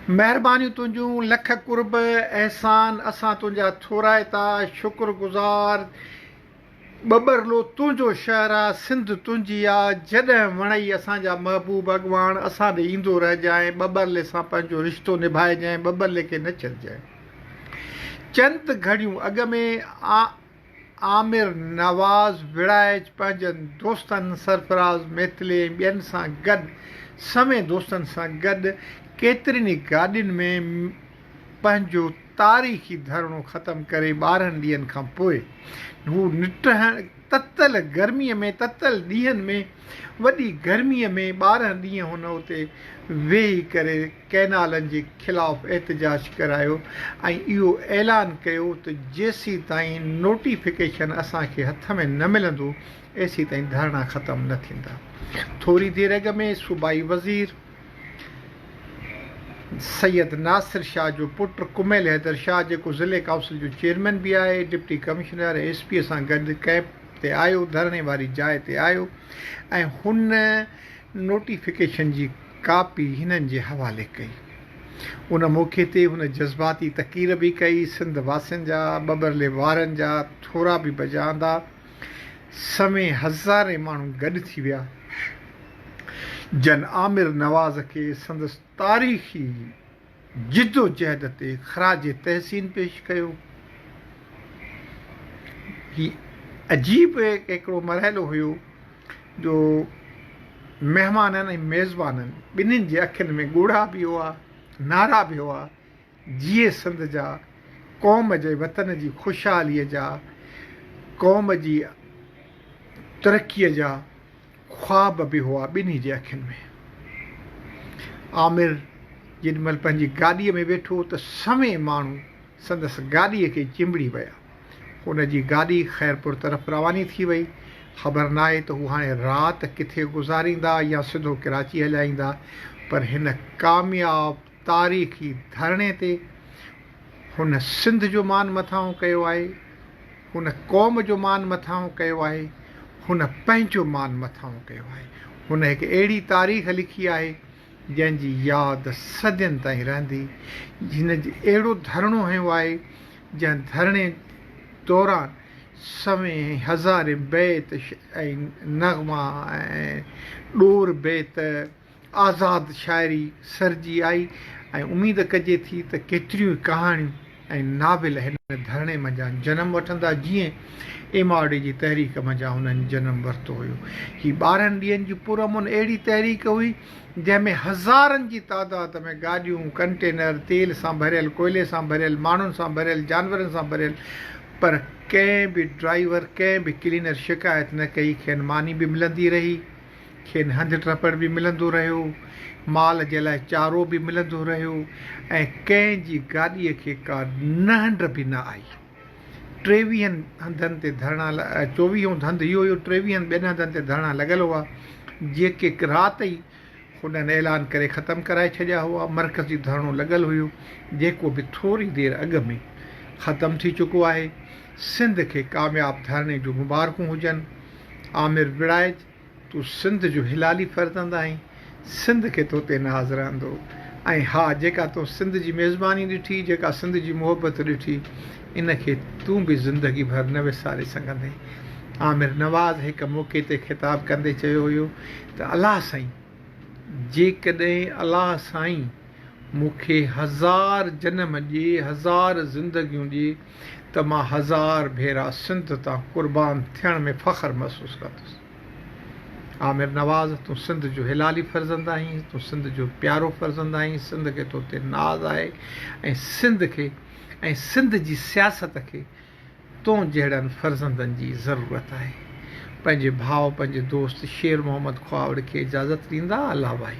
महिरबानियूं तुंहिंजूं लख कुर्ब अहसान असां तुंहिंजा थोराए था शुक्रगुज़ार ॿॿरलो तुंहिंजो शहर आहे सिंध तुंहिंजी आहे जॾहिं वणई असांजा महबूब अॻवान असां ॾे ईंदो रहिजांइ ॿॿरले सां पंहिंजो रिश्तो निभाइजांइ ॿॿरले खे न छॾिजांइ। चंद घड़ियूं अॻ में आमिर नवाज़ विड़ाइच पंहिंजनि दोस्तनि सरफराज़ मेथले ऐं ॿियनि सां गॾु समें दोस्तनि सां गॾु केतिरनि ई गाॾियुनि में पंहिंजो तारीख़ी धरणो ख़तमु करे 12 ॾींहंनि खां पोइ हू निटहण ततल गर्मीअ में ततल ॾींहंनि में वॾी गर्मीअ में 12 ॾींहं हुन उते वेही करे कैनालनि जे ख़िलाफ़ु एहतजाज करायो ऐं इहो ऐलान कयो त जेसीं ताईं नोटिफिकेशन असांखे हथ में न मिलंदो एसीं ताईं धरणा ख़तमु न थींदा। थोरी देरि अॻ में सूबाई वज़ीर सैयद नासिर शाह जो पुटु कुमैल हैदर शाह जेको ज़िले काउंसिल जो चेयरमैन बि आहे डिप्टी कमिश्नर SP सां गॾु कैंप ते आयो धरणे वारी जाइ ते आयो ऐं हुन नोटिफिकेशन जी कापी हिननि जे हवाले कई। उन मौक़े ते हुन जज़्बाती तक़रीर बि कई सिंध वासियुनि जा ॿॿरले वारनि जा थोरा बि बजांदा समें हज़ारे माण्हू गॾु थी विया जन आमिर नवाज़ खे संदसि तारीख़ी जिदोजहद ते ख़राज तहसीन पेश कयो। ही अजीब हिकिड़ो मरहलो हुयो जो महिमाननि ऐं मेज़बाननि ॿिन्हिनि जे अखियुनि में ॻोढ़ा बि हुआ नारा बि हुआ जीए सिंध जा क़ौम जे वतन जी ख़ुशहालीअ जा क़ौम जी तरक़ीअ जा ख़्वाब बि हुआ ॿिन्ही जे अखियुनि में। आमिर जेॾीमहिल पंहिंजी गाॾीअ में वेठो त समें माण्हू संदसि गाॾीअ खे चिंबड़ी विया। हुन जी गाॾी ख़ैरपुर तरफ़ रवानी थी वई। ख़बर न आहे त हू हाणे राति किथे गुज़ारींदा या सिधो कराची हलाईंदा पर हिन कामयाब तारीख़ी धरणे ते हुन सिंध जो मान मथां कयो आहे हुन क़ौम जो मान मथां कयो आहे हुन पंहिंजो मान मथां कयो आहे। हुन हिकु अहिड़ी तारीख़ लिखी आहे जंहिंजी यादि सदियुनि ताईं रहंदी। हिन जो अहिड़ो धरणो हयो आहे जंहिं धरणे दौरान समें हज़ारे बैत ऐं नग़मा ऐं ॾोर बैत आज़ाद शाइरी सरजी आई ऐं उमेद कजे थी त केतिरियूं कहाणियूं ऐं नाविल हिन धरणे मंझां जनमु वठंदा जीअं MRD जी तहरीक मंझां हुननि जनमु वरितो हुयो। हीअ 12 ॾींहंनि जी पुरअमन अहिड़ी तहरीक हुई जंहिंमें हज़ारनि जी तादाद में गाॾियूं कंटेनर तेल सां भरियल कोयले सां भरियल माण्हुनि सां भरियल जानवरनि सां भरियल पर कंहिं बि ड्राइवर कंहिं बि क्लीनर शिकायत न कई। खेनि मानी बि मिलंदी रही खेनि हंधि टपड़ बि मिलंदो रहियो माल जे लाइ चारो बि मिलंदो रहियो ऐं कंहिंजी गाॾीअ खे का नंढ बि न आई। 23 हंधनि ते धरणा 24 हंधि इहो हुयो 23 ॿियनि हंधनि ते धरणा लॻल हुआ जेके राति ई हुननि ऐलान करे ख़तमु कराए छॾिया हुआ। मर्कज़ी धरणो लॻल हुयो जेको बि थोरी देरि अॻ में ख़तमु थी चुको आहे। सिंध खे कामयाब धरणे जूं मुबारकूं हुजनि। आमिर विड़ाइच तूं सिंध जो हिलाली फर्ज़ंद आहीं सिंध खे तो ते नाज़ रहंदो ऐं हा जेका तो सिंध जी मेज़बानी ॾिठी जेका सिंध जी मुहबत ॾिठी इनखे तूं बि ज़िंदगी भर न विसारे सघंदे। आमिर नवाज़ हिकु मौक़े ते ख़िताब कंदे चयो हुयो त अलाह साईं जेकॾहिं अलाह साईं मूंखे 1000 जनम ॾिए 1000 ज़िंदगियूं ॾिए त मां 1000 भेरा सिंध तां क़ुर्बान थियण में फ़ख़्रु महसूसु कंदुसि। आमिर नवाज़ तूं सिंध जो हिलाली फर्ज़ंद आहीं तूं सिंध जो प्यारो फर्ज़ंद आहीं सिंध खे तो ते नाज़ आहे ऐं सिंध खे ऐं सिंध जी सियासत खे तो जहिड़नि फर्ज़ंदनि जी ज़रूरत आहे। पंहिंजे भाउ पंहिंजे दोस्त शेर मोहम्मद ख्वावड़ खे इजाज़त ॾींदा। अल्लाह भाई।